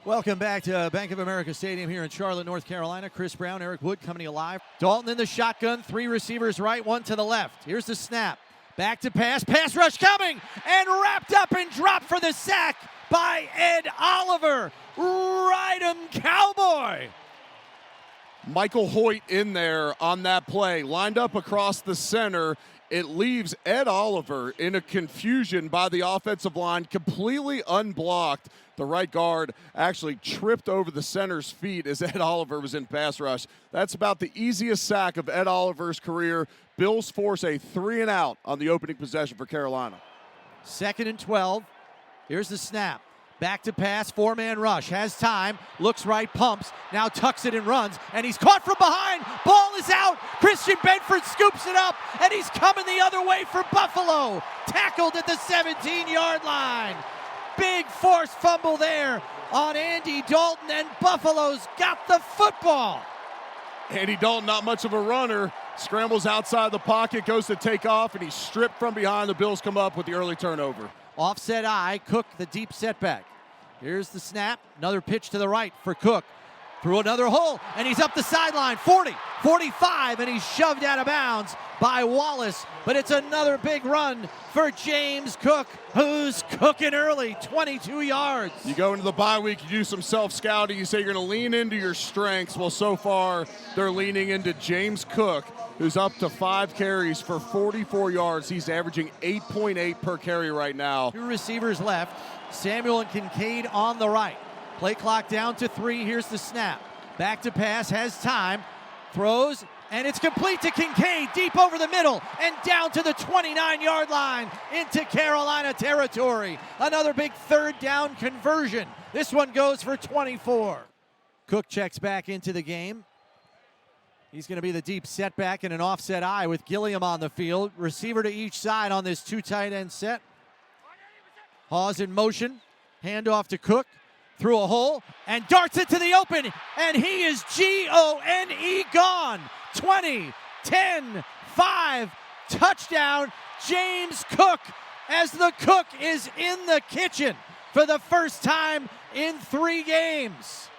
Welcome back to Bank of America Stadium here in Charlotte, North Carolina. Chris Brown, Eric Wood coming alive. Dalton in the shotgun, three receivers right, one to the left. Here's the snap. Back to pass rush coming, and wrapped up and dropped for the sack by Ed Oliver. Ride 'em, Cowboy! Michael Hoyt in there on that play, lined up across the center. It leaves Ed Oliver in a confusion by the offensive line, completely unblocked. The right guard actually tripped over the center's feet as Ed Oliver was in pass rush. That's about the easiest sack of Ed Oliver's career. Bills force a 3-and-out on the opening possession for Carolina. 2nd and 12. Here's the snap. Back to pass, four-man rush. Has time, looks right, pumps, now tucks it and runs, and he's caught from behind. Ball is out. Christian Benford scoops it up, and he's coming the other way for Buffalo. Tackled at the 17-yard line. Big forced fumble there on Andy Dalton, and Buffalo's got the football. Andy Dalton, not much of a runner, scrambles outside the pocket, goes to take off, and he's stripped from behind. The Bills come up with the early turnover. Offset eye, Cook the deep setback. Here's the snap, another pitch to the right for Cook. Through another hole, and he's up the sideline, 40, 45, and he's shoved out of bounds by Wallace. But it's another big run for James Cook, who's cooking early, 22 yards. You go into the bye week, you do some self-scouting, you say you're going to lean into your strengths. Well, so far, they're leaning into James Cook, who's up to 5 carries for 44 yards. He's averaging 8.8 per carry right now. 2 receivers left, Samuel and Kincaid on the right. Play clock down to 3. Here's the snap. Back to pass, has time, throws, and it's complete to Kincaid, deep over the middle, and down to the 29-yard line into Carolina territory. Another big 3rd down conversion. This one goes for 24. Cook checks back into the game. He's going to be the deep setback and an offset eye with Gilliam on the field. Receiver to each side on this 2 tight end set. Hawes in motion. Handoff to Cook. Through a hole and darts it to the open, and he is Gone gone. 20, 10, 5, touchdown, James Cook, as the cook is in the kitchen for the first time in 3 games.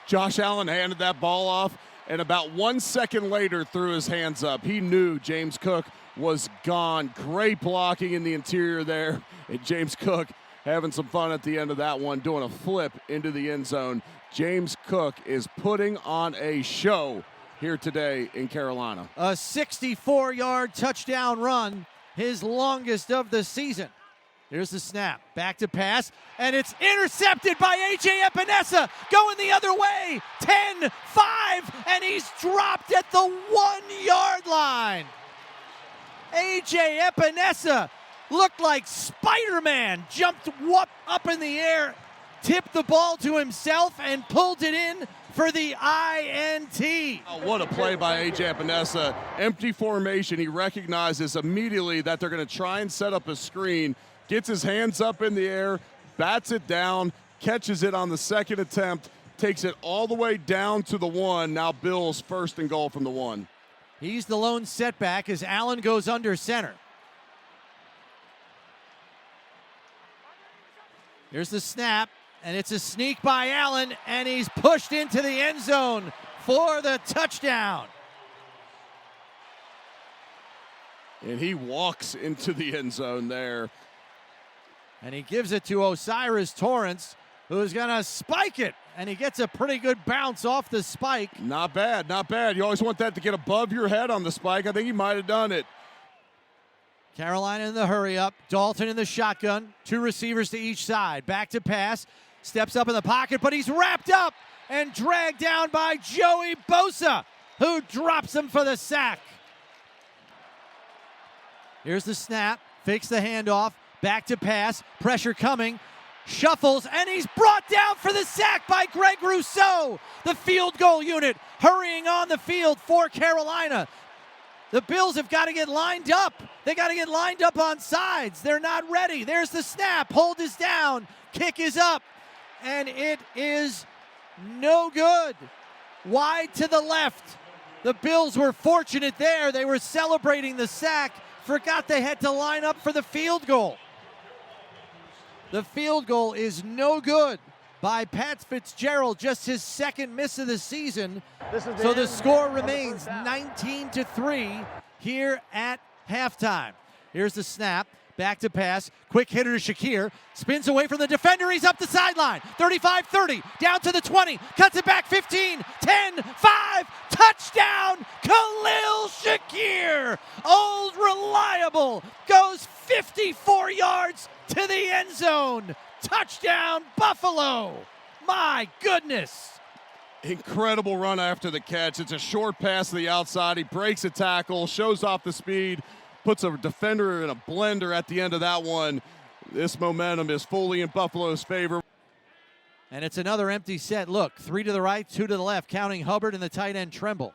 Josh Allen handed that ball off, and about 1 second later threw his hands up. He knew James Cook was gone. Great blocking in the interior there, and James Cook having some fun at the end of that one, doing a flip into the end zone. James Cook is putting on a show here today in Carolina. A 64-yard touchdown run, his longest of the season. Here's the snap, back to pass, and it's intercepted by A.J. Epinesa, going the other way, 10-5, and he's dropped at the 1-yard line. A.J. Epinesa looked like Spider-Man, jumped up in the air, tipped the ball to himself, and pulled it in for the INT. Oh, what a play by A.J. Epinesa. Empty formation. He recognizes immediately that they're going to try and set up a screen, gets his hands up in the air, bats it down, catches it on the 2nd attempt, takes it all the way down to the 1. Now Bills 1st and goal from the 1. He's the lone setback as Allen goes under center. Here's the snap, and it's a sneak by Allen, and he's pushed into the end zone for the touchdown. And he walks into the end zone there. And he gives it to Osiris Torrance, who's going to spike it, and he gets a pretty good bounce off the spike. Not bad, not bad. You always want that to get above your head on the spike. I think he might have done it. Carolina in the hurry up. Dalton in the shotgun. 2 receivers to each side. Back to pass. Steps up in the pocket, but he's wrapped up and dragged down by Joey Bosa, who drops him for the sack. Here's the snap. Fakes the handoff. Back to pass. Pressure coming. Shuffles, and he's brought down for the sack by Greg Rousseau. The field goal unit hurrying on the field for Carolina. The Bills have got to get lined up. They got to get lined up on sides. They're not ready. There's the snap. Hold is down. Kick is up. And it is no good. Wide to the left. The Bills were fortunate there. They were celebrating the sack. Forgot they had to line up for the field goal. The field goal is no good. by Pat Fitzgerald, just his second miss of the season. So the score remains 19-3 here at halftime. Here's the snap, back to pass, quick hitter to Shakir, spins away from the defender, he's up the sideline, 35-30, down to the 20, cuts it back 15, 10, 5, touchdown, Khalil Shakir, old reliable, goes 54 yards to the end zone, touchdown Buffalo, my goodness. Incredible run after the catch. It's a short pass to the outside. He breaks a tackle, shows off the speed, puts a defender in a blender at the end of that one. This momentum is fully in Buffalo's favor. And it's another empty set. Look, 3 to the right, 2 to the left, counting Hubbard and the tight end Tremble.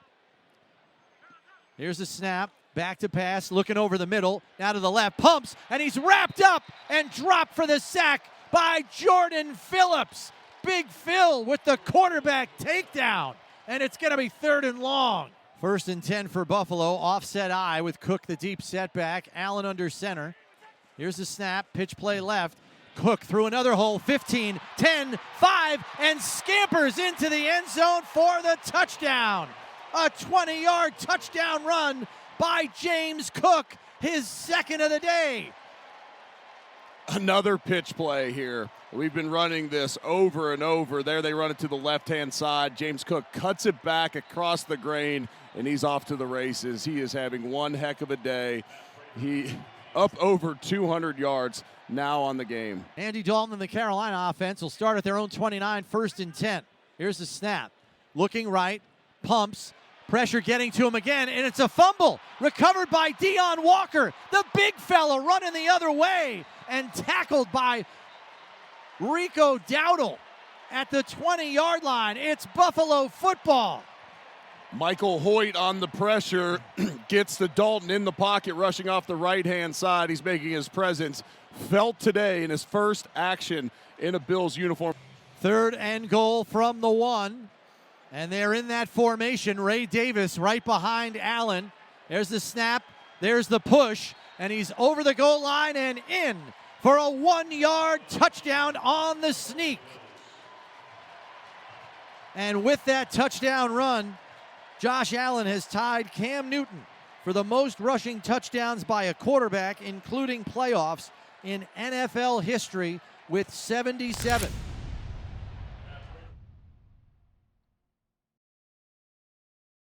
Here's the snap, back to pass, looking over the middle, now to the left, pumps, and he's wrapped up and dropped for the sack by Jordan Phillips. Big Phil with the quarterback takedown, and it's going to be 3rd and long. 1st and 10 for Buffalo, offset I with Cook the deep setback, Allen under center. Here's the snap, pitch play left, Cook through another hole, 15, 10, 5, and scampers into the end zone for the touchdown. A 20-yard touchdown run by James Cook, his second of the day. Another pitch play here. We've been running this over and over. There they run it to the left-hand side. James Cook cuts it back across the grain, and he's off to the races. He is having one heck of a day. He up over 200 yards now on the game. Andy Dalton and the Carolina offense will start at their own 29, 1st and 10. Here's the snap. Looking right, pumps, pressure getting to him again, and it's a fumble. Recovered by Deion Walker, the big fella running the other way, and tackled by Rico Dowdle at the 20-yard line. It's Buffalo football. Michael Hoyt on the pressure, gets the Dalton in the pocket, rushing off the right-hand side. He's making his presence felt today in his first action in a Bills uniform. 3rd and goal from the 1. And they're in that formation. Ray Davis right behind Allen. There's the snap. There's the push. And he's over the goal line and in for a 1-yard touchdown on the sneak. And with that touchdown run, Josh Allen has tied Cam Newton for the most rushing touchdowns by a quarterback, including playoffs, in NFL history with 77.